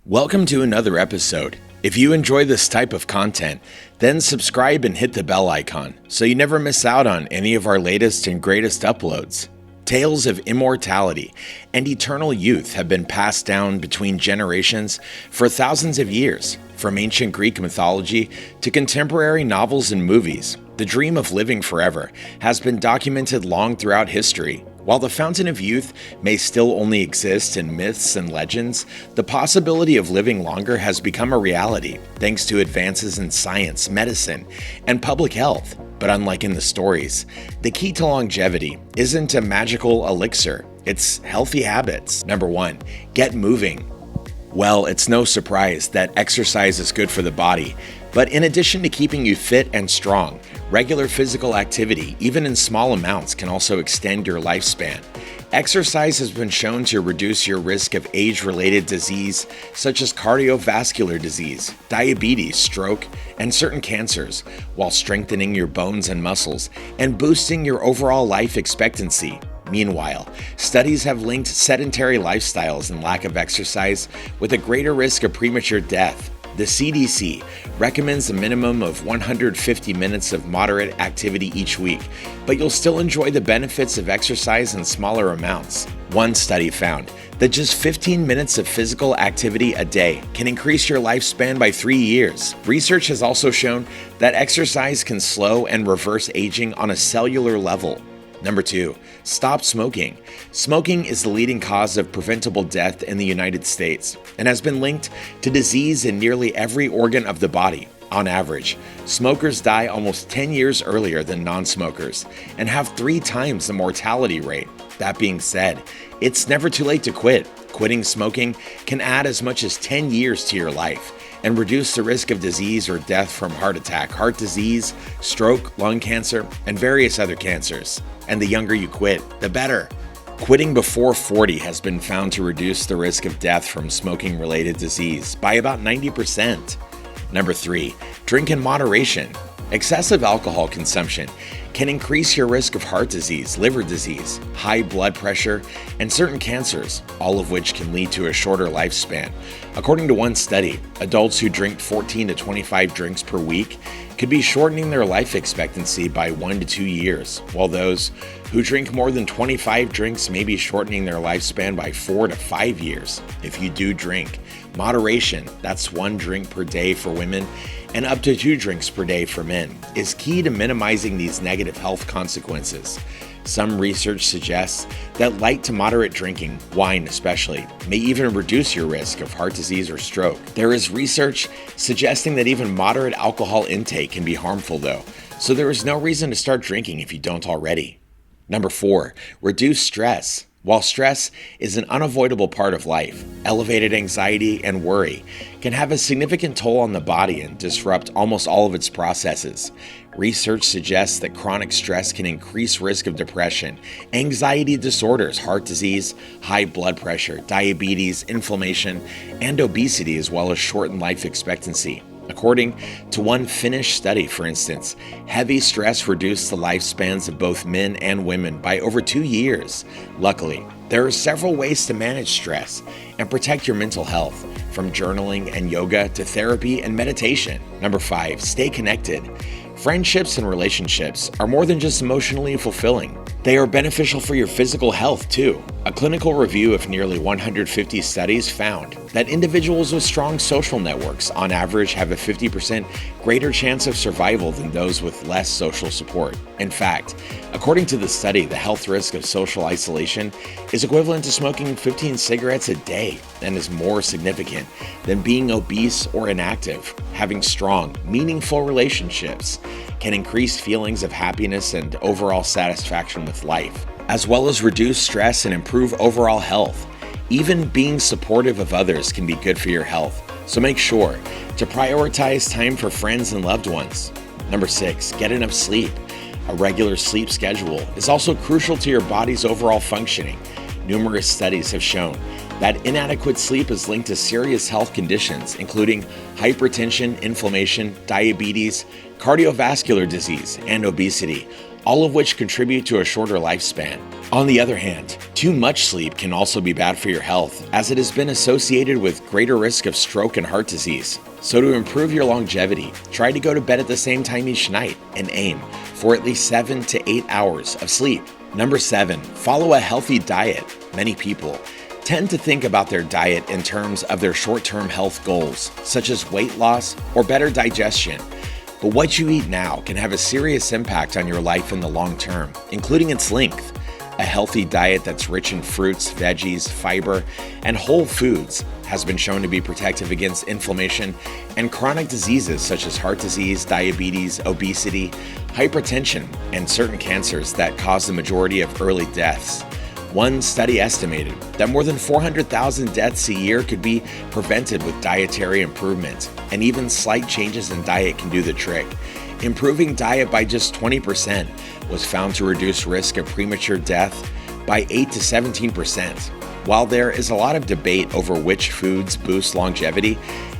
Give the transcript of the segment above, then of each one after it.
Welcome to another episode. If you enjoy this type of content, then subscribe and hit the bell icon so you never miss out on any of our latest and greatest uploads. Tales of immortality and eternal youth have been passed down between generations for thousands of years. From ancient Greek mythology to contemporary novels and movies, the dream of living forever has been documented long throughout history. While the fountain of youth may still only exist in myths and legends, the possibility of living longer has become a reality thanks to advances in science, medicine, and public health. But unlike in the stories, the key to longevity isn't a magical elixir, it's healthy habits. Number 1, get moving. Well, it's no surprise that exercise is good for the body, but in addition to keeping you fit and strong, regular physical activity, even in small amounts, can also extend your lifespan. Exercise has been shown to reduce your risk of age-related disease such as cardiovascular disease, diabetes, stroke, and certain cancers, while strengthening your bones and muscles and boosting your overall life expectancy. Meanwhile, studies have linked sedentary lifestyles and lack of exercise with a greater risk of premature death. The CDC recommends a minimum of 150 minutes of moderate activity each week, but you'll still enjoy the benefits of exercise in smaller amounts. One study found that just 15 minutes of physical activity a day can increase your lifespan by 3 years. Research has also shown that exercise can slow and reverse aging on a cellular level. Number 2, stop smoking. Smoking is the leading cause of preventable death in the United States and has been linked to disease in nearly every organ of the body. On average, smokers die almost 10 years earlier than non-smokers and have 3 times the mortality rate. That being said, it's never too late to quit. Quitting smoking can add as much as 10 years to your life and reduce the risk of disease or death from heart attack, heart disease, stroke, lung cancer, and various other cancers. And the younger you quit, the better. Quitting before 40 has been found to reduce the risk of death from smoking-related disease by about 90%. Number 3, drink in moderation. Excessive alcohol consumption can increase your risk of heart disease, liver disease, high blood pressure, and certain cancers, all of which can lead to a shorter lifespan. According to one study, adults who drink 14 to 25 drinks per week could be shortening their life expectancy by 1 to 2 years, while those who drink more than 25 drinks may be shortening their lifespan by 4 to 5 years. If you do drink, moderation, that's 1 drink per day for women and up to 2 drinks per day for men, is key to minimizing these negative health consequences. Some research suggests that light to moderate drinking, wine especially, may even reduce your risk of heart disease or stroke. There is research suggesting that even moderate alcohol intake can be harmful though, so there is no reason to start drinking if you don't already. Number 4, reduce stress. While stress is an unavoidable part of life, elevated anxiety and worry can have a significant toll on the body and disrupt almost all of its processes. Research suggests that chronic stress can increase risk of depression, anxiety disorders, heart disease, high blood pressure, diabetes, inflammation, and obesity, as well as shorten life expectancy. According to one Finnish study, for instance, heavy stress reduced the lifespans of both men and women by over 2 years. Luckily, there are several ways to manage stress and protect your mental health, from journaling and yoga to therapy and meditation. Number 5, stay connected. Friendships and relationships are more than just emotionally fulfilling. They are beneficial for your physical health too. A clinical review of nearly 150 studies found that individuals with strong social networks on average have a 50% greater chance of survival than those with less social support. In fact, according to the study, the health risk of social isolation is equivalent to smoking 15 cigarettes a day and is more significant than being obese or inactive. Having strong, meaningful relationships can increase feelings of happiness and overall satisfaction with life, as well as reduce stress and improve overall health. Even being supportive of others can be good for your health, so make sure to prioritize time for friends and loved ones. Number 6, get enough sleep. A regular sleep schedule is also crucial to your body's overall functioning. Numerous studies have shown that inadequate sleep is linked to serious health conditions, including hypertension, inflammation, diabetes, cardiovascular disease, and obesity, all of which contribute to a shorter lifespan. On the other hand, too much sleep can also be bad for your health, as it has been associated with greater risk of stroke and heart disease. So to improve your longevity, try to go to bed at the same time each night and aim for at least 7 to 8 hours of sleep. Number 7, follow a healthy diet. Many people tend to think about their diet in terms of their short-term health goals, such as weight loss or better digestion. But what you eat now can have a serious impact on your life in the long term, including its length. A healthy diet that's rich in fruits, veggies, fiber, and whole foods has been shown to be protective against inflammation and chronic diseases such as heart disease, diabetes, obesity, hypertension, and certain cancers that cause the majority of early deaths. One study estimated that more than 400,000 deaths a year could be prevented with dietary improvement, and even slight changes in diet can do the trick. Improving diet by just 20% was found to reduce risk of premature death by 8 to 17%. While there is a lot of debate over which foods boost longevity,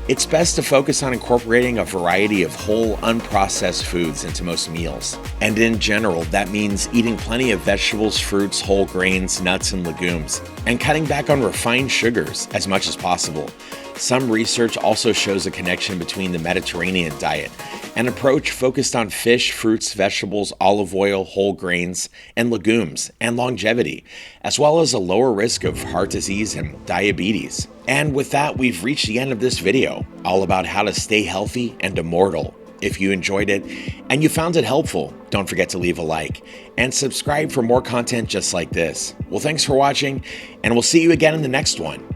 it's best to focus on incorporating a variety of whole, unprocessed foods into most meals. And in general, that means eating plenty of vegetables, fruits, whole grains, nuts, and legumes, and cutting back on refined sugars as much as possible. Some research also shows a connection between the Mediterranean diet, an approach focused on fish, fruits, vegetables, olive oil, whole grains, and legumes, and longevity, as well as a lower risk of heart disease and diabetes. And with that, we've reached the end of this video, all about how to stay healthy and immortal. If you enjoyed it and you found it helpful, don't forget to leave a like and subscribe for more content just like this. Well, thanks for watching, and we'll see you again in the next one.